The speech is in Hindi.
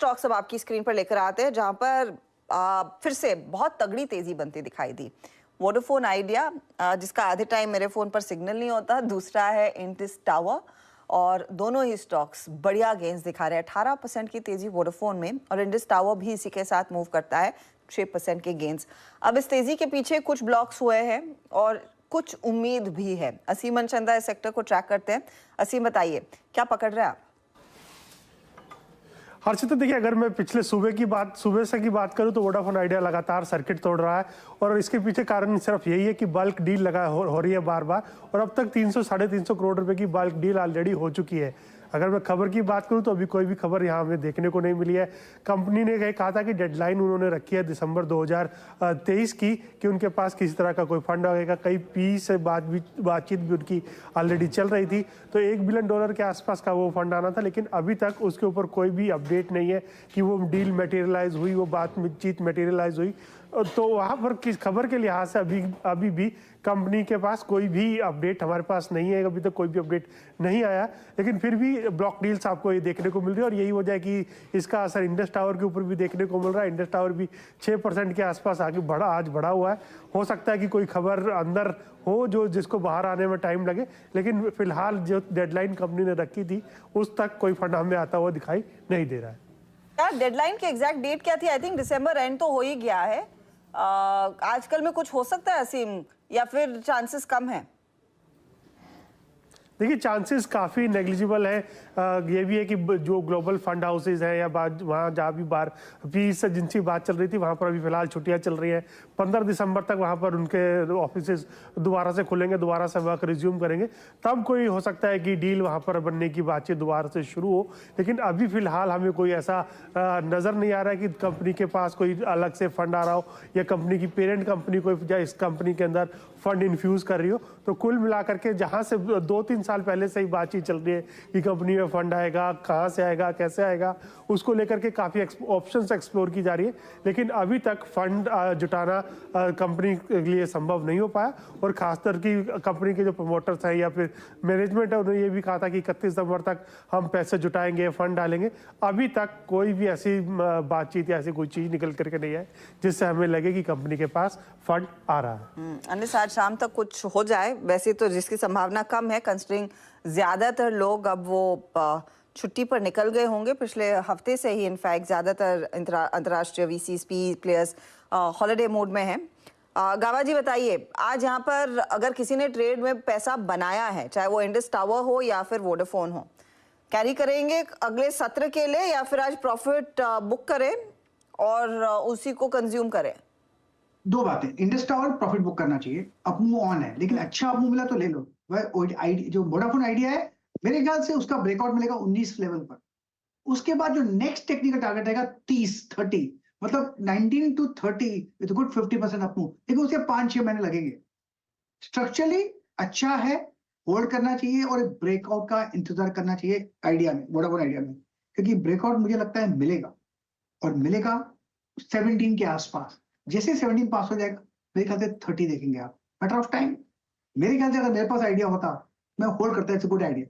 स्टॉक्स अब आपकी स्क्रीन पर लेकर आते हैं जहां पर फिर से बहुत तगड़ी तेजी बनती दिखाई दी। वोडाफोन आइडिया, जिसका आधे टाइम मेरे फोन पर सिग्नल नहीं होता, दूसरा है इंडिस टावर, और दोनों ही स्टॉक्स बढ़िया गेंस दिखा रहे हैं। 18% की तेजी वोडाफोन में, और इंडिस टावर भी इसी के साथ मूव करता है, 6% के गेंस। अब इस तेजी के पीछे कुछ ब्लॉक्स हुए हैं और कुछ उम्मीद भी है। असीम मनचंदा इस सेक्टर को ट्रैक करते हैं। असीम, बताइए क्या पकड़ रहे हैं आप? हर्षिता, देखिए, अगर मैं पिछले सुबह से की बात करूं तो वोडाफोन आइडिया लगातार सर्किट तोड़ रहा है, और इसके पीछे कारण सिर्फ यही है कि बल्क डील लगा हो रही है बार बार, और अब तक 300-350 करोड़ रुपए की बल्क डील ऑलरेडी हो चुकी है। अगर मैं खबर की बात करूं तो अभी कोई भी खबर यहाँ हमें देखने को नहीं मिली है। कंपनी ने कहा था कि डेडलाइन उन्होंने रखी है दिसंबर 2023 की, कि उनके पास किसी तरह का कोई फंड आएगा। कई पी से बातचीत भी उनकी ऑलरेडी चल रही थी, तो $1 बिलियन के आसपास का वो फंड आना था, लेकिन अभी तक उसके ऊपर कोई भी अपडेट नहीं है कि वो डील मटेरियलाइज हुई, वो बातचीत मटेरियलाइज हुई। तो वहाँ पर किस खबर के लिहाज से अभी भी कंपनी के पास कोई भी अपडेट हमारे पास नहीं है। अभी तक कोई भी अपडेट नहीं आया, लेकिन फिर भी ब्लॉक डील्स आपको ये देखने को मिल रही है, और यही वजह है कि इसका असर इंडस टावर के ऊपर भी देखने को मिल रहा है। इंडस टावर भी 6% के आसपास आज बढ़ा हुआ है। हो सकता है कि कोई खबर अंदर हो जिसको बाहर आने में टाइम लगे, लेकिन फिलहाल जो डेडलाइन कंपनी ने रखी थी उस तक कोई फंड हमें आता हुआ दिखाई नहीं दे रहा है। यार, डेडलाइन की एग्जैक्ट डेट क्या थी? आई थिंक दिसंबर एंड तो हो ही गया है। आजकल में कुछ हो सकता है असीम, या फिर चांसेस कम है? देखिए, चांसेस काफ़ी नेग्लिजिबल है। ये भी है कि जो ग्लोबल फंड हाउसेज हैं या वहाँ जहाँ भी बार फीस जिनसी बात चल रही थी, वहाँ पर अभी फिलहाल छुट्टियाँ चल रही हैं। 15 दिसंबर तक वहाँ पर उनके ऑफिसेज दोबारा से खुलेंगे, दोबारा से वर्क रिज्यूम करेंगे, तब कोई हो सकता है कि डील वहाँ पर बनने की बातचीत दोबारा से शुरू हो। लेकिन अभी फिलहाल हमें कोई ऐसा नज़र नहीं आ रहा है कि कंपनी के पास कोई अलग से फंड आ रहा हो, या कंपनी की पेरेंट कंपनी कोई इस कंपनी के अंदर फंड इन्फ्यूज़ कर रही हो। तो कुल मिलाकर के जहाँ से 2-3 साल पहले से ही बातचीत चल रही है कि कंपनी में फंड आएगा, कहाँ से आएगा, कैसे आएगा, उसको लेकर के काफ़ी ऑप्शंस एक्सप्लोर की जा रही है, लेकिन अभी तक फंड जुटाना कंपनी के लिए संभव नहीं हो पाया। और खासकर की कंपनी के जो प्रमोटर्स हैं या फिर मैनेजमेंट है, उन्होंने ये भी कहा था कि 31 दिसंबर तक हम पैसे जुटाएंगे, फंड डालेंगे। अभी तक कोई भी ऐसी बातचीत या ऐसी कोई चीज़ निकल करके नहीं है जिससे हमें लगे कि कंपनी के पास फंड आ रहा है। अनिस, आज शाम तक कुछ हो जाए, वैसे तो जिसकी संभावना कम है, कंसिडरिंग ज्यादातर लोग अब वो छुट्टी पर निकल गए होंगे पिछले हफ्ते से ही। इनफैक्ट ज्यादातर अंतर्राष्ट्रीय वीसीपी प्लेयर्स हॉलिडे मोड में हैं। गावा जी, बताइए, आज यहाँ पर अगर किसी ने ट्रेड में पैसा बनाया है, चाहे वो इंडिस टावर हो या फिर वोडाफोन हो, कैरी करेंगे अगले सत्र के लिए, या फिर आज प्रॉफिट बुक करें और उसी को कंज्यूम करें? दो बातें। इंडस टावर प्रॉफिट बुक करना चाहिए, अप मूव ऑन है, लेकिन अच्छा अप मूव मिला तो ले लो। वह जो वोडाफोन आइडिया है, मेरे ख्याल से उसका ब्रेकआउट मिलेगा 19 लेवल पर। उसके बाद जो नेक्स्ट टेक्निकल टारगेट रहेगा 30-30, मतलब 19 to 30 with good 50% up move, लेकिन उसके 5-6 महीने लगेंगे। स्ट्रक्चरली अच्छा है, होल्ड करना चाहिए, और ब्रेकआउट का इंतजार करना चाहिए आइडिया में, वोडाफोन आइडिया में, क्योंकि ब्रेकआउट मुझे लगता है मिलेगा, और मिलेगा 17 के आसपास। जैसे 17 पास हो जाएगा, मेरे ख्याल से 30 देखेंगे आप, मैटर ऑफ टाइम। मेरे ख्याल से अगर मेरे पास आइडिया होता, मैं होल्ड करता, इट्स अ गुड आइडिया।